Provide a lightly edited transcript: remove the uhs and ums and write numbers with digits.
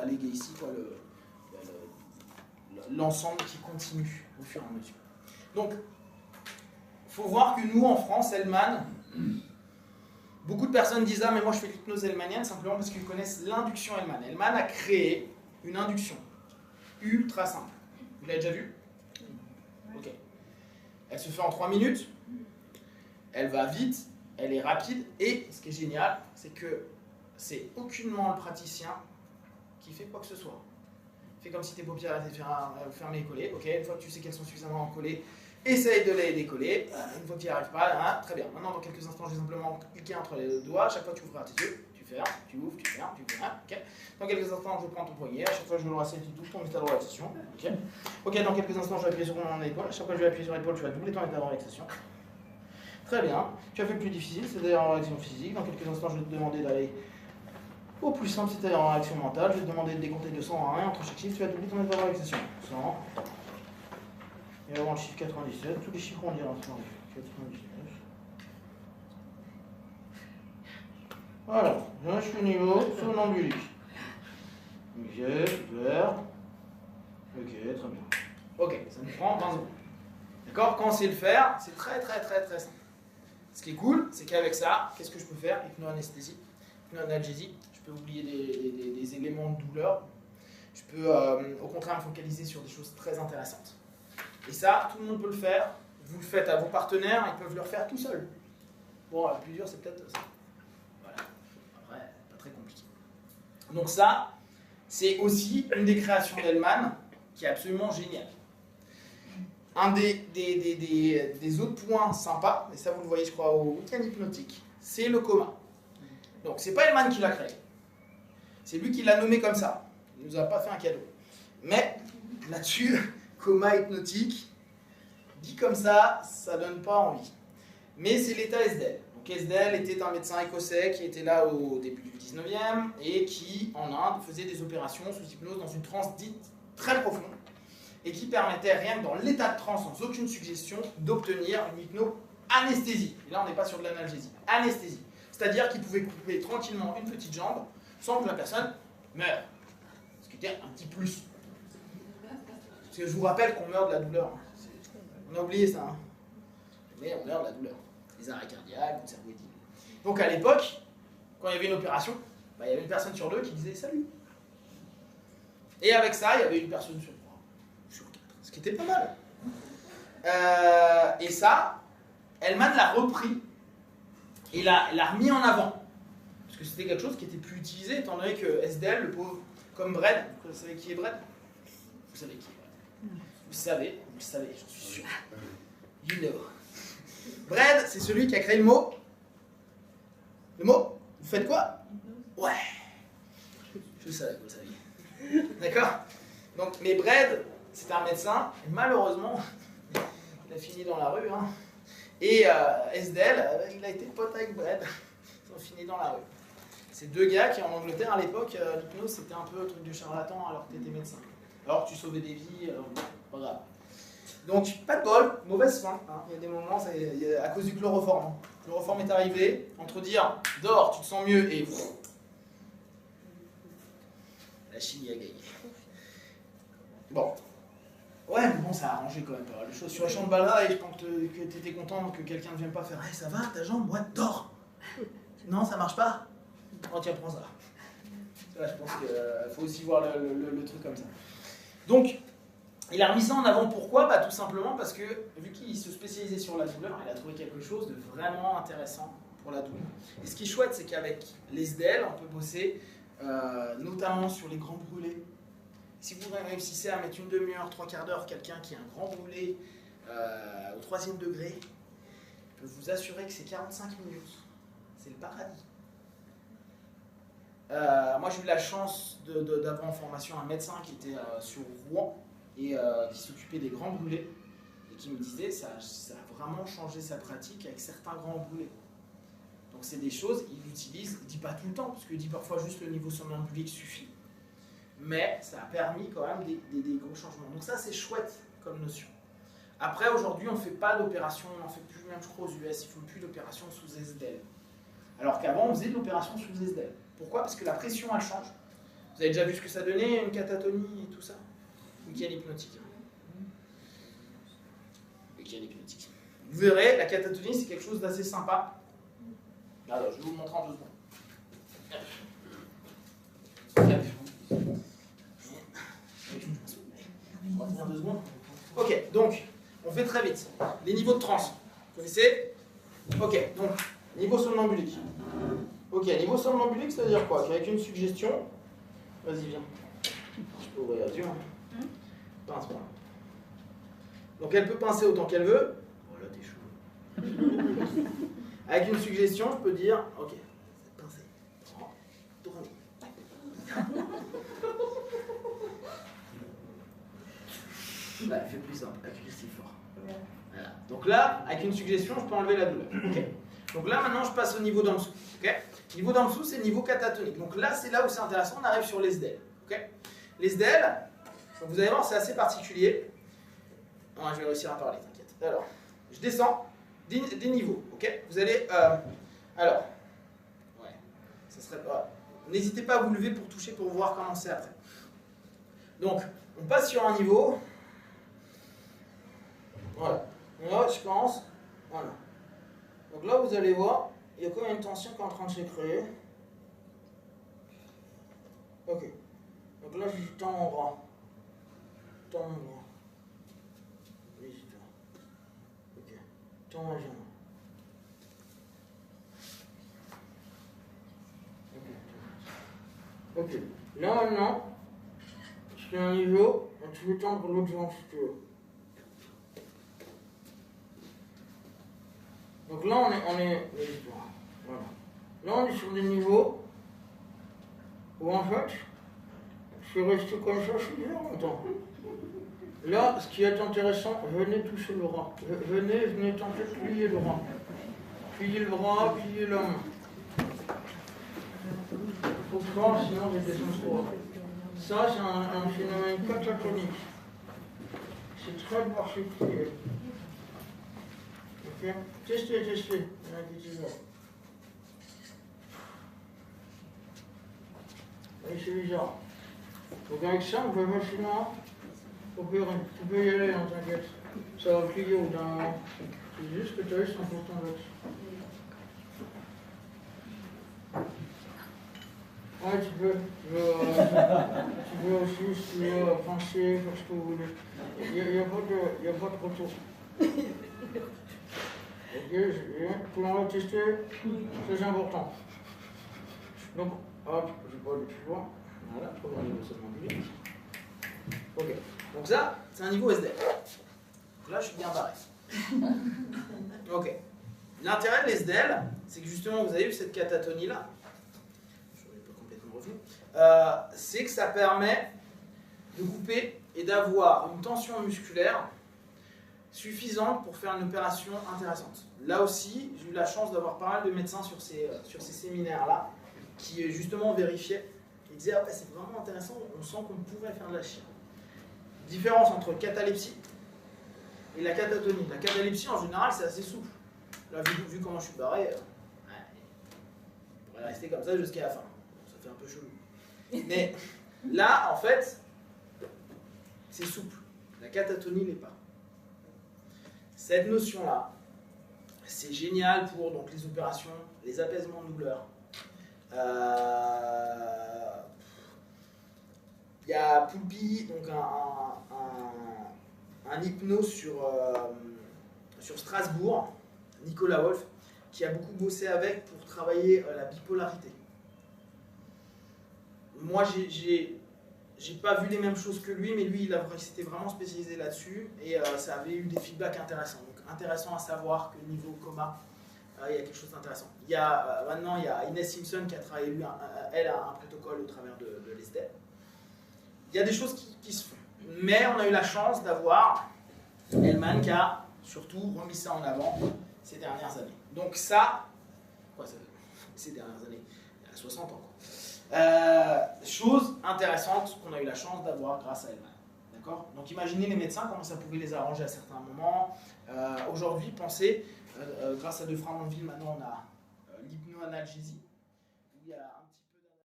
va alléguer ici quoi, l'ensemble qui continue au fur et à mesure. Donc, il faut voir que nous, en France, Hellman, beaucoup de personnes disent « Ah, mais moi je fais l'hypnose hellmanienne simplement parce qu'ils connaissent l'induction Hellman. » Hellman a créé une induction ultra simple. Vous l'avez déjà vue? Ok. Elle se fait en 3 minutes, elle va vite, elle est rapide, et ce qui est génial, c'est que c'est aucunement le praticien qui fait quoi que ce soit. Fais comme si tes paupières étaient fermées et collées. Ok, une fois que tu sais qu'elles sont suffisamment collées, essaye de les décoller. Une fois que tu n'y arrives pas, hein, très bien. Maintenant, dans quelques instants, je vais simplement cliquer entre les doigts. À chaque fois, tu ouvres tes yeux, tu fermes, tu ouvres, tu fermes, tu fermes. Ok. Dans quelques instants, je prends ton poignet. À chaque fois, je le rassis, tu doubles ton état de relaxation. Ok. Ok, dans quelques instants, je vais appuyer sur mon épaule. À chaque fois que je vais appuyer sur l'épaule, tu vas doubler ton état de relaxation. Très bien. Tu as fait le plus difficile, c'est-à-dire en réaction physique. Dans quelques instants, je vais te demander d'aller au plus simple, c'est-à-dire en réaction mentale. Je vais te demander de décompter de 100 à 1 entre chaque chiffre. Tu vas doubler ton état de relaxation. 100. Et avant le chiffre 97, tous les chiffres on dira 99. Voilà, je suis au niveau somnambulique. Ok, super. Ok, très bien. Ok, ça nous prend 20 secondes. D'accord? Quand on sait le faire, c'est très simple. Ce qui est cool, c'est qu'avec ça, qu'est-ce que je peux faire? Hypno-anesthésie, hypno-analgésie. Je peux oublier des éléments de douleur. Je peux au contraire me focaliser sur des choses très intéressantes. Et ça, tout le monde peut le faire. Vous le faites à vos partenaires, ils peuvent le refaire tout seuls. Bon, le plus dur, c'est peut-être ça. Voilà. Après, pas très compliqué. Donc ça, c'est aussi une des créations d'Hellman qui est absolument géniale. Un des autres points sympas, et ça vous le voyez, je crois, au week-end hypnotique, c'est le coma. Donc, c'est pas Hellman qui l'a créé. C'est lui qui l'a nommé comme ça. Il nous a pas fait un cadeau. Mais, là-dessus, coma hypnotique, dit comme ça donne pas envie. Mais c'est l'état Esdell. Donc Esdell était un médecin écossais qui était là au début du 19e et qui, en Inde, faisait des opérations sous hypnose dans une transe dite très profonde et qui permettait, rien que dans l'état de transe, sans aucune suggestion, d'obtenir une hypno-anesthésie. Et là, on n'est pas sur de l'analgésie. Anesthésie. C'est-à-dire qu'il pouvait couper tranquillement une petite jambe sans que la personne meure. Ce qui était un petit plus. Parce que je vous rappelle qu'on meurt de la douleur. On a oublié ça. Hein. Mais on meurt de la douleur. Les arrêts cardiaques, le cerveau est dilué. Donc à l'époque, quand il y avait une opération, il y avait une personne sur 2 qui disait salut. Et avec ça, il y avait une personne sur 3, sur 4. Ce qui était pas mal. Et ça, Hellman l'a repris et l'a remis en avant. Parce que c'était quelque chose qui était plus utilisé, étant donné que Esdell, le pauvre, comme Brad, vous savez qui est Brad? Vous savez qui est Brad? Vous le savez, j'en suis sûr. You know. Brad, c'est celui qui a créé le mot. Le mot? Vous faites quoi? Ouais. Je savais, vous le saviez. D'accord? Donc, mais Brad, c'est un médecin, et malheureusement, il a fini dans la rue. Hein. Et Esdell, il a été pote avec Brad. Ils ont fini dans la rue. C'est 2 gars qui, en Angleterre, à l'époque, l'hypnose, c'était un peu un truc de charlatan alors que tu étais médecin. Alors que tu sauvais des vies, pas grave. Donc, pas de bol, mauvaise fin. Hein. Il y a des moments, c'est à cause du chloroforme. Hein. Le chloroforme est arrivé, entre dire dors, tu te sens mieux, et la chimie a gagné. Bon. Ouais, mais bon, ça a arrangé quand même pas mal de choses. Sur les champs de bataille, je pense que tu étais content que quelqu'un ne vienne pas faire hey, ça va, ta jambe? Ouais, dors. Non, ça marche pas? Oh, tiens, prends ça. Là, je pense qu'il faut aussi voir le truc comme ça. Donc, il a remis ça en avant, pourquoi? Tout simplement parce que, vu qu'il se spécialisait sur la douleur, il a trouvé quelque chose de vraiment intéressant pour la douleur. Et ce qui est chouette, c'est qu'avec l'Esdell, on peut bosser notamment sur les grands brûlés. Si vous réussissez à mettre une demi-heure, 3/4 d'heure, quelqu'un qui a un grand brûlé au 3e degré, je peux vous assurer que c'est 45 minutes. C'est le paradis. Moi, j'ai eu la chance d'avoir en formation un médecin qui était sur Rouen et qui s'occupait des grands brûlés et qui me disait ça a vraiment changé sa pratique avec certains grands brûlés. Donc, c'est des choses, il l'utilise, il ne dit pas tout le temps, parce qu'il dit parfois juste le niveau somnambulique suffit. Mais ça a permis quand même des gros changements. Donc, ça, c'est chouette comme notion. Après, aujourd'hui, on ne fait pas d'opération, on n'en fait plus, même je crois aux US, ils ne font plus d'opération sous Esdell. Alors qu'avant, on faisait de l'opération sous Esdell. Pourquoi? Parce que la pression, elle change. Vous Vous avez déjà vu ce que ça donnait, une catatonie et tout ça? Week-end hypnotique. Week-end hypnotique. Vous verrez, la catatonie, c'est quelque chose d'assez sympa. Alors, je vais vous le montrer en 2 secondes. On va tenir 2 secondes. Ok, donc, on fait très vite. Les niveaux de transe. Vous connaissez? Ok, donc, niveau somnambulique. Ok, niveau somnambulique, ça veut dire quoi? Qu'avec une suggestion, vas-y, viens. Je peux ouvrir les yeux. Pince-moi. Donc, elle peut pincer autant qu'elle veut. Voilà, t'es chaud. Avec une suggestion, je peux dire, ok, pincer. Tournez. Bah, fais plus simple, appuie si fort. Voilà. Donc là, avec une suggestion, je peux enlever la douleur. Okay. Donc là, maintenant, je passe au niveau d'en dessous. Okay. Niveau d'en dessous, c'est le niveau catatonique. Donc là, c'est là où c'est intéressant, on arrive sur les SDL. Okay. Les SDL, vous allez voir, c'est assez particulier. Non, je vais réussir à parler, t'inquiète. Alors, je descends des niveaux. Okay. Vous allez... alors, ouais, ça serait pas... N'hésitez pas à vous lever pour toucher, pour voir comment c'est après. Donc, on passe sur un niveau... Voilà. Là, je pense. Voilà. Donc là, vous allez voir, il y a quand même une tension qui est en train de se créer. Ok. Donc là, je tends mon bras. Tends mon bras. Oui, je tends. Ok. Tends ma jambe. Ok. Ok. Là, maintenant, je fais un niveau, et tu veux tendre l'autre jambe si tu veux. Donc là, on est voilà. Là, on est sur des niveaux où en fait, je suis resté comme ça super longtemps. Là, ce qui est intéressant, venez toucher le bras. Venez tenter de plier le bras. Plier le bras, plier la main. Faut pas, sinon j'ai des sensations. Ça, c'est un phénomène catatonique. C'est très particulier. Ok, testez. Et c'est bizarre. Donc avec ça, on peut facilement opérer. Tu peux y aller, hein, t'inquiète. Ça va plier au bout d'un moment. C'est juste que tu as eu 100% là-dessus. Ouais, tu peux aussi, si tu veux, penser, faire ce que vous voulez. Il n'y a pas de retour. Ok, tout le monde va tester, c'est important. Donc, hop, je vais pas aller plus loin. Voilà, premier niveau somnambulique. Ok, donc ça, c'est un niveau SDL. Donc là, je suis bien barré. Ok. L'intérêt de l'SDL, c'est que justement, vous avez eu cette catatonie-là. Je ne suis pas complètement revenu. C'est que ça permet de couper et d'avoir une tension musculaire suffisante pour faire une opération intéressante. Là aussi, j'ai eu la chance d'avoir pas mal de médecins sur ces séminaires-là qui justement vérifiaient. Ils disaient ah ouais, c'est vraiment intéressant, on sent qu'on pourrait faire de la chirurgie. Différence entre catalepsie et la catatonie. La catalepsie en général c'est assez souple. Là, vu comment je suis barré, je pourrais rester comme ça jusqu'à la fin. Ça fait un peu chelou. Mais là, en fait, c'est souple. La catatonie l'est pas. Cette notion-là, c'est génial pour donc, les opérations, les apaisements de douleur. Il y a Poulpi, donc un hypno sur Strasbourg, Nicolas Wolf, qui a beaucoup bossé avec pour travailler la bipolarité. Moi, j'ai pas vu les mêmes choses que lui, mais lui, il s'était vraiment spécialisé là-dessus et ça avait eu des feedbacks intéressants. Donc, intéressant à savoir que niveau coma, il y a quelque chose d'intéressant. Maintenant, il y a Inès Simpson qui a travaillé, elle a un protocole au travers de l'ESDEL. Il y a des choses qui se font. Mais on a eu la chance d'avoir Hellman qui a surtout remis ça en avant ces dernières années. Donc ça, ces dernières années, il y a 60 ans. Chose intéressante qu'on a eu la chance d'avoir grâce à Hellman. D'accord ? Donc imaginez les médecins, comment ça pouvait les arranger à certains moments. Aujourd'hui, pensez, grâce à De Framondville, maintenant on a l'hypnoanalgésie, où il y a